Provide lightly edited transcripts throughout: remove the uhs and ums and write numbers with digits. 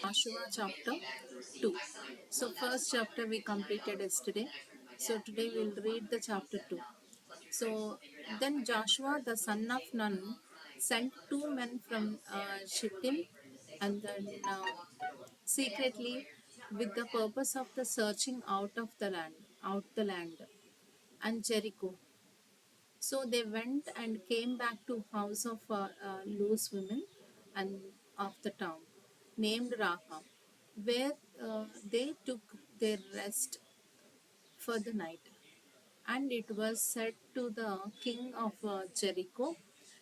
Joshua chapter 2. So, first chapter we completed yesterday. So, today we'll read the chapter 2. So, then Joshua the son of Nun sent two men from Shittim and then secretly with the purpose of the searching out the land and Jericho. So they went and came back to house of loose women and of the town named Rahab, where they took their rest for the night. And it was said to the king of Jericho,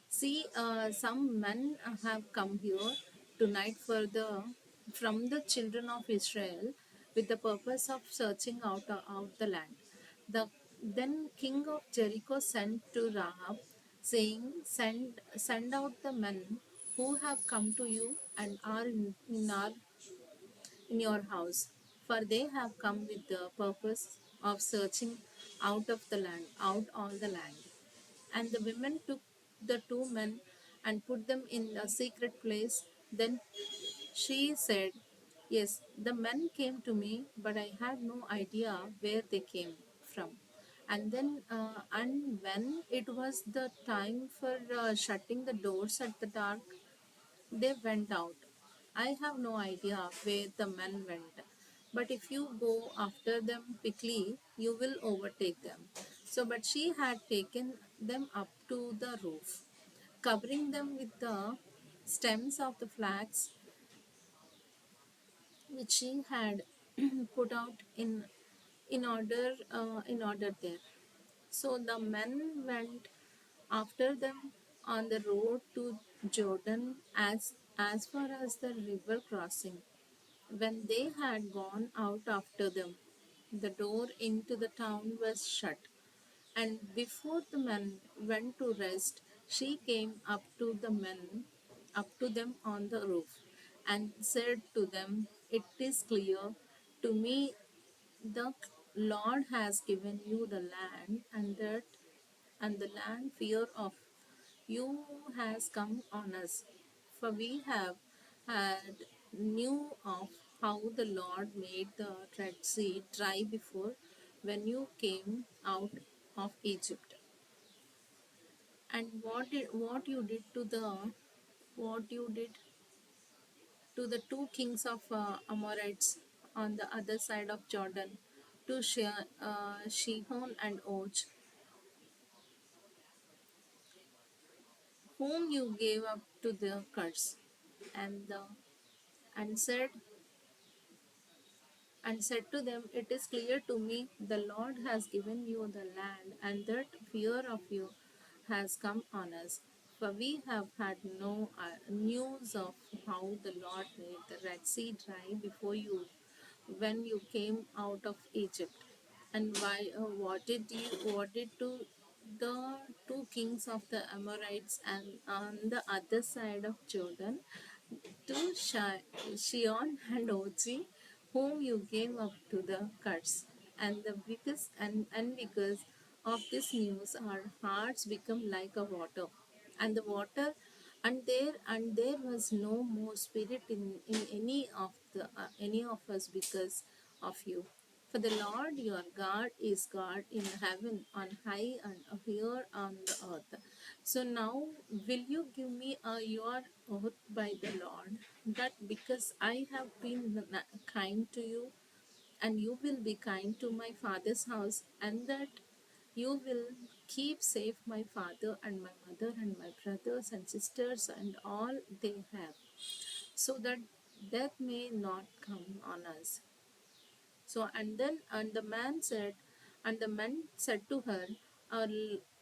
"See, some men have come here tonight from the children of Israel with the purpose of searching out the land." The then king of Jericho sent to Rahab, saying, Send out the men who have come to you and are in your house, for they have come with the purpose of searching out all the land. And the women took the two men and put them in a secret place. Then she said, Yes, the men came to me, but I had no idea where they came from. And when it was the time for shutting the doors at the dark, they went out. I have no idea where the men went, but if you go after them quickly, you will overtake them. So, but she had taken them up to the roof, covering them with the stems of the flax which she had put out in order there. So the men went after them on the road to Jordan as far as the river crossing. When they had gone out after them, the door into the town was shut, and before the men went to rest, she came up to them on the roof, and said to them, It is clear to me the Lord has given you the land, and the land fear of you has come on us. For we have had knew of how the Lord made the Red Sea dry before when you came out of Egypt, and what you did what you did to the two kings of Amorites on the other side of Jordan, to Shihon and Og, whom you gave up to the curse, and the and said and said to them, It is clear to me the Lord has given you the land, and that fear of you has come on us. For we have had no news of how the Lord made the Red Sea dry before you when you came out of Egypt. And what did to the two kings of the Amorites and on the other side of Jordan, to Shion and Ozi, whom you gave up to the curse. And because of this news, our hearts become like a water, and the water, and there was no more spirit in any of us because of you. For the Lord your God is God in heaven on high and here on the earth. So now will you give me your oath by the Lord, that because I have been kind to you, and you will be kind to my father's house, and that you will keep safe my father and my mother and my brothers and sisters and all they have, so that death may not come on us. So and the man said, and the man said to her, our,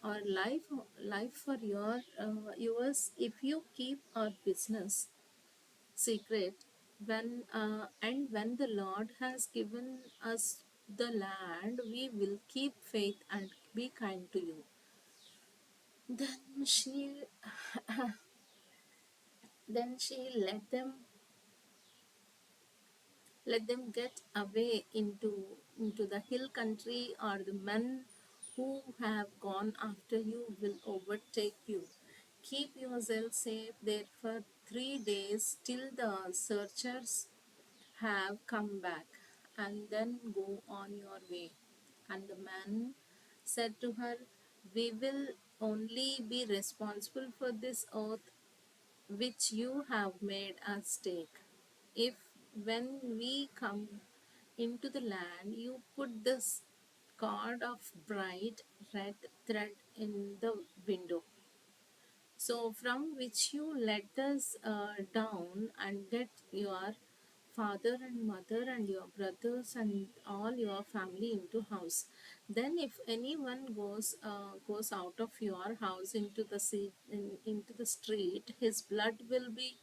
our life for yours if you keep our business secret. When the Lord has given us the land, we will keep faith and be kind to you. Then she then she let them get away into the hill country, or the men who have gone after you will overtake you. Keep yourself safe there for 3 days till the searchers have come back, and then go on your way. And the man said to her, we will only be responsible for this earth which you have made us take. If when we come into the land you put this cord of bright red thread in the window, so from which you let us down and get your father and mother and your brothers and all your family into house. Then if anyone goes out of your house into the into the street, his blood will be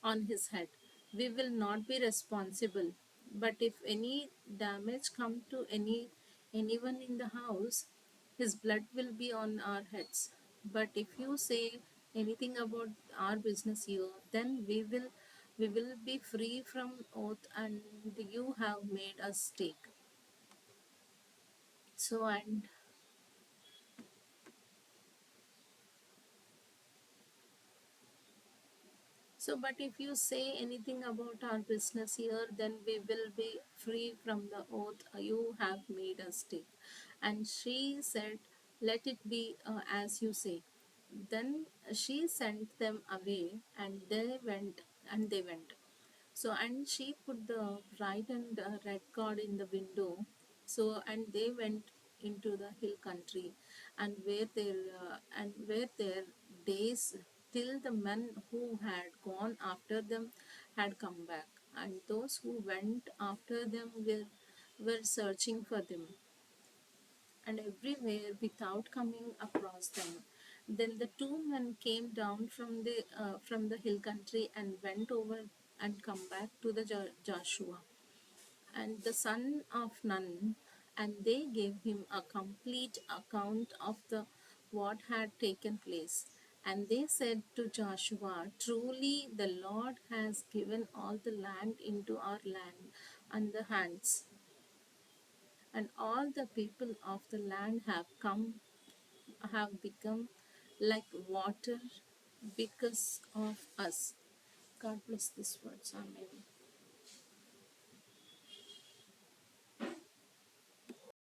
on his head. We will not be responsible. But if any damage come to anyone in the house, his blood will be on our heads. But if you say anything about our business here, then we will be free from oath and you have made us take. So and So, but if you say anything about our business here, then we will be free from the oath you have made us take. And she said, let it be as you say. Then she sent them away, and they went. So, and she put the bright and red cord in the window. So, and they went into the hill country, and where their days till the men who had gone after them had come back, and those who went after them were searching for them, and everywhere without coming across them. Then the two men came down from the hill country and went over and come back to the Joshua and the son of Nun, and they gave him a complete account of the what had taken place. And they said to Joshua, truly the Lord has given all the land into our land and the hands, and all the people of the land have become like water because of us. God bless this words. Amen.